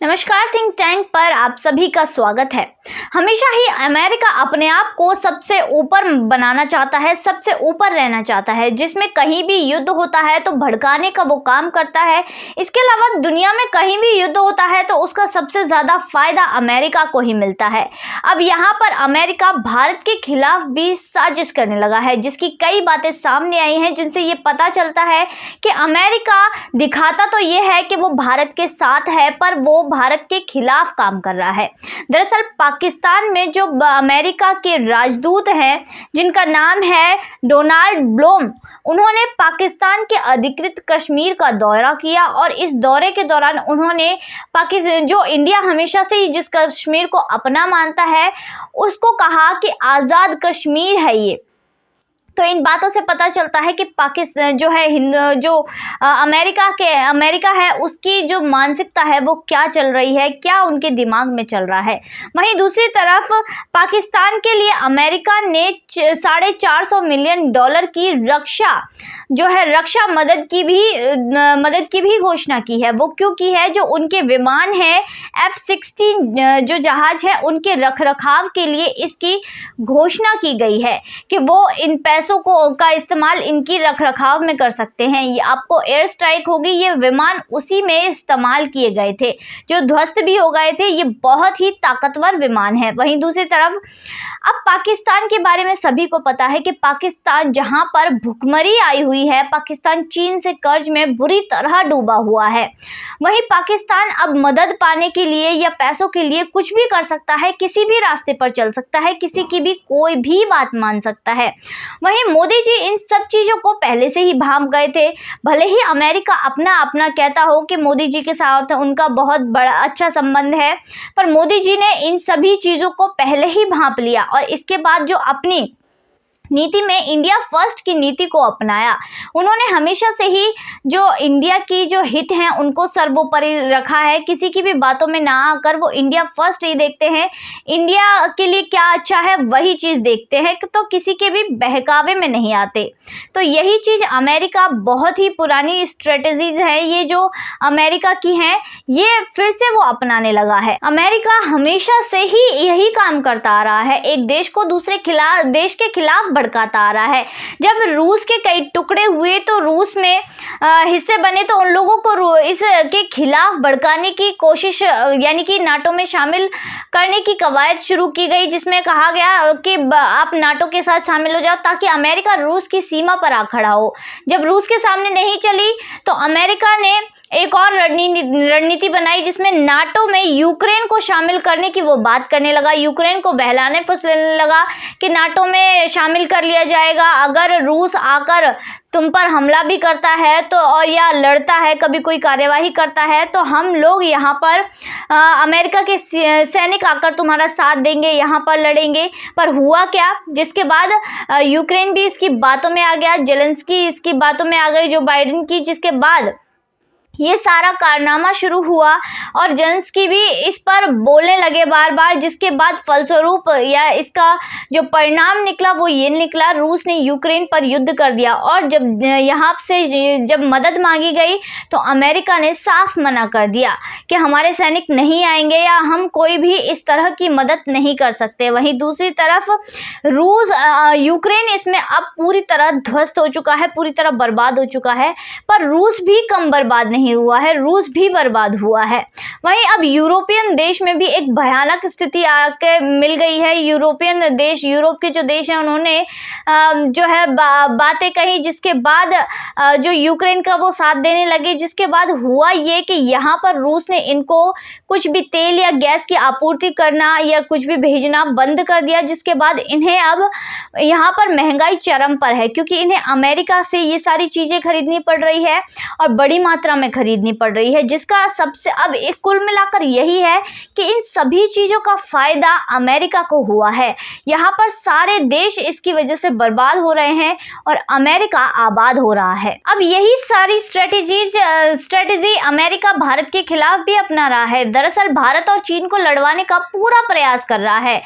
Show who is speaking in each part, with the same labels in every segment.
Speaker 1: नमस्कार, think tank पर आप सभी का स्वागत है। हमेशा ही अमेरिका अपने आप को सबसे ऊपर बनाना चाहता है, सबसे ऊपर रहना चाहता है, जिसमें कहीं भी युद्ध होता है तो भड़काने का वो काम करता है। इसके अलावा दुनिया में कहीं भी युद्ध होता है तो उसका सबसे ज़्यादा फायदा अमेरिका को ही मिलता है। अब यहाँ पर अमेरिका भारत के खिलाफ भी साजिश करने लगा है, जिसकी कई बातें सामने आई हैं, जिनसे ये पता चलता है कि अमेरिका दिखाता तो ये है कि वो भारत के साथ है, पर वो भारत के खिलाफ काम कर रहा है। दरअसल पाकिस्तान में जो अमेरिका के राजदूत हैं, जिनका नाम है डोनाल्ड ब्लूम, उन्होंने पाकिस्तान के अधिकृत कश्मीर का दौरा किया और इस दौरे के दौरान उन्होंने पाकिस्तान, जो इंडिया हमेशा से ही जिस कश्मीर को अपना मानता है, उसको कहा कि आज़ाद कश्मीर है ये। तो इन बातों से पता चलता है कि पाकिस्तान जो है अमेरिका है, उसकी जो मानसिकता है वो क्या चल रही है, क्या उनके दिमाग में चल रहा है। वहीं दूसरी तरफ पाकिस्तान के लिए अमेरिका ने $450 मिलियन की रक्षा मदद की भी घोषणा की है। वो क्यों की है? जो उनके विमान है F-16 जो जहाज है, उनके रखरखाव के लिए इसकी घोषणा की गई है कि वो इन पैसों का इस्तेमाल इनकी रखरखाव में कर सकते हैं। ये आपको एयर स्ट्राइक होगी, ये विमान उसी में इस्तेमाल किए गए थे, जो ध्वस्त भी हो गए थे। ये बहुत ही ताकतवर विमान है। वहीं दूसरी तरफ अब पाकिस्तान के बारे में सभी को पता है कि पाकिस्तान जहां पर भुखमरी आई हुई है, पाकिस्तान चीन से कर्ज में बुरी तरह डूबा हुआ है। वहीं पाकिस्तान अब मदद पाने के लिए या पैसों के लिए कुछ भी कर सकता है, किसी भी रास्ते पर चल सकता है, किसी की भी कोई भी बात मान सकता है। वहीं मोदी जी इन सब चीज़ों को पहले से ही भांप गए थे। भले ही अमेरिका अपना कहता हो कि मोदी जी के साथ उनका बहुत बड़ा अच्छा संबंध है, पर मोदी जी ने इन सभी चीज़ों को पहले ही भांप लिया और इसके बाद जो अपनी नीति में इंडिया फर्स्ट की नीति को अपनाया। उन्होंने हमेशा से ही जो इंडिया की जो हित हैं उनको सर्वोपरि रखा है। किसी की भी बातों में ना आकर वो इंडिया फर्स्ट ही देखते हैं, इंडिया के लिए क्या अच्छा है वही चीज़ देखते हैं, तो किसी के भी बहकावे में नहीं आते। तो यही चीज़ अमेरिका बहुत ही पुरानी स्ट्रेटजीज है ये जो अमेरिका की हैं, ये फिर से वो अपनाने लगा है। अमेरिका हमेशा से ही यही काम करता आ रहा है, एक देश को दूसरे देश के खिलाफ भड़काता आ रहा है। जब रूस के कई टुकड़े हुए तो रूस में हिस्से बने, तो उन लोगों को इसके खिलाफ भड़काने की कोशिश, यानी कि नाटो में शामिल करने की कवायद शुरू की गई, जिसमें कहा गया कि आप नाटो के साथ शामिल हो जाओ ताकि अमेरिका रूस की सीमा पर आ खड़ा हो। जब रूस के सामने नहीं चली तो अमेरिका ने एक और रणनीति बनाई, जिसमें नाटो में यूक्रेन को शामिल करने की वो बात करने लगा, यूक्रेन को बहलाने फुसलाने लगा कि नाटो में शामिल कर लिया जाएगा। अगर रूस आकर तुम पर हमला भी करता है तो, और या लड़ता है, कभी कोई कार्यवाही करता है, तो हम लोग यहाँ पर अमेरिका के सैनिक आकर तुम्हारा साथ देंगे, यहाँ पर लड़ेंगे। पर हुआ क्या? जिसके बाद यूक्रेन भी इसकी बातों में आ गया, जेलेंस्की इसकी बातों में आ गई, जो बाइडेन की, जिसके बाद ये सारा कारनामा शुरू हुआ और जेलेंस्की भी इस पर बोलने लगे बार बार, जिसके बाद फलस्वरूप या इसका जो परिणाम निकला वो ये निकला, रूस ने यूक्रेन पर युद्ध कर दिया। और जब यहाँ से जब मदद मांगी गई तो अमेरिका ने साफ मना कर दिया कि हमारे सैनिक नहीं आएंगे या हम कोई भी इस तरह की मदद नहीं कर सकते। वहीं दूसरी तरफ यूक्रेन इसमें अब पूरी तरह ध्वस्त हो चुका है, पूरी तरह बर्बाद हो चुका है, पर रूस भी कम बर्बाद नहीं हुआ है, रूस भी बर्बाद हुआ है। वहीं अब यूरोपियन देश में भी एक भयानक स्थिति आके मिल गई है। यूरोपियन देश, यूरोप के जो देश हैं, उन्होंने जो है बातें कही, जिसके बाद जो यूक्रेन का वो साथ देने लगे। जिसके बाद हुआ ये कि यहाँ पर रूस ने इनको कुछ भी तेल या गैस की आपूर्ति करना या कुछ भी भेजना बंद कर दिया, जिसके बाद इन्हें अब यहाँ पर महंगाई चरम पर है, क्योंकि इन्हें अमेरिका से ये सारी चीज़ें खरीदनी पड़ रही है और बड़ी मात्रा में खरीदनी पड़ रही है, जिसका सबसे अब एक कुल मिलाकर यही है कि इन सभी चीज़ों का फायदा अमेरिका को हुआ है। यहाँ पर सारे देश इसकी वजह से बर्बाद हो रहे हैं और अमेरिका आबाद हो रहा है। अब यही सारी स्ट्रेटेजी अमेरिका भारत के खिलाफ भी अपना रहा है। दरअसल भारत और चीन को लड़वाने का पूरा प्रयास कर रहा है,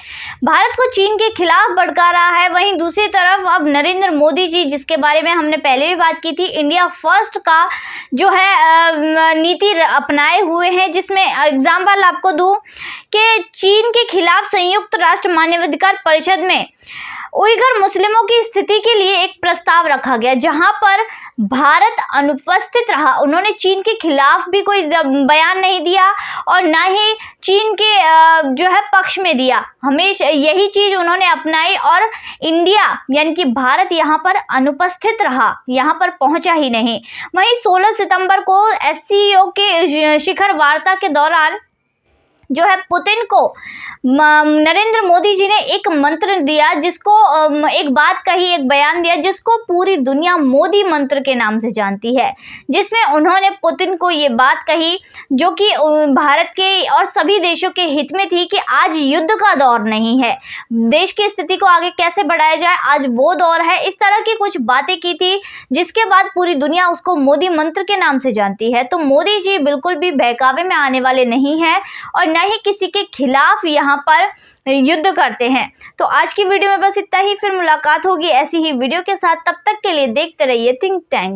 Speaker 1: भारत को चीन के खिलाफ भड़का रहा है। वहीं दूसरी तरफ अब नरेंद्र मोदी जी, जिसके बारे में हमने पहले भी बात की थी, इंडिया फर्स्ट का जो है नीति अपनाए हुए हैं, जिसमें एग्जाम्पल आपको दूं कि चीन के खिलाफ संयुक्त राष्ट्र मानवाधिकार परिषद में उइगर मुस्लिमों की स्थिति के लिए एक प्रस्ताव रखा गया, जहां पर भारत अनुपस्थित रहा। उन्होंने चीन के खिलाफ भी कोई बयान नहीं दिया और ना ही चीन के जो है पक्ष में दिया। हमेशा यही चीज उन्होंने अपनाई और इंडिया यानी कि भारत यहाँ पर अनुपस्थित रहा, यहाँ पर पहुंचा ही नहीं। वहीं 16 सितंबर को SCO के शिखर वार्ता के दौरान जो है पुतिन को नरेंद्र मोदी जी ने एक मंत्र दिया, जिसको एक बात कही, एक बयान दिया जिसको पूरी दुनिया मोदी मंत्र के नाम से जानती है, जिसमें उन्होंने पुतिन को ये बात कही जो कि भारत के और सभी देशों के हित में थी कि आज युद्ध का दौर नहीं है, देश की स्थिति को आगे कैसे बढ़ाया जाए, आज वो दौर है। इस तरह की कुछ बातें की थी, जिसके बाद पूरी दुनिया उसको मोदी मंत्र के नाम से जानती है। तो मोदी जी बिल्कुल भी बहकावे में आने वाले नहीं हैं और न ही किसी के खिलाफ यहाँ पर युद्ध करते हैं। तो आज की वीडियो में बस इतना ही, फिर मुलाकात होगी ऐसी ही वीडियो के साथ। तब तक के लिए देखते रहिए थिंक टैंक।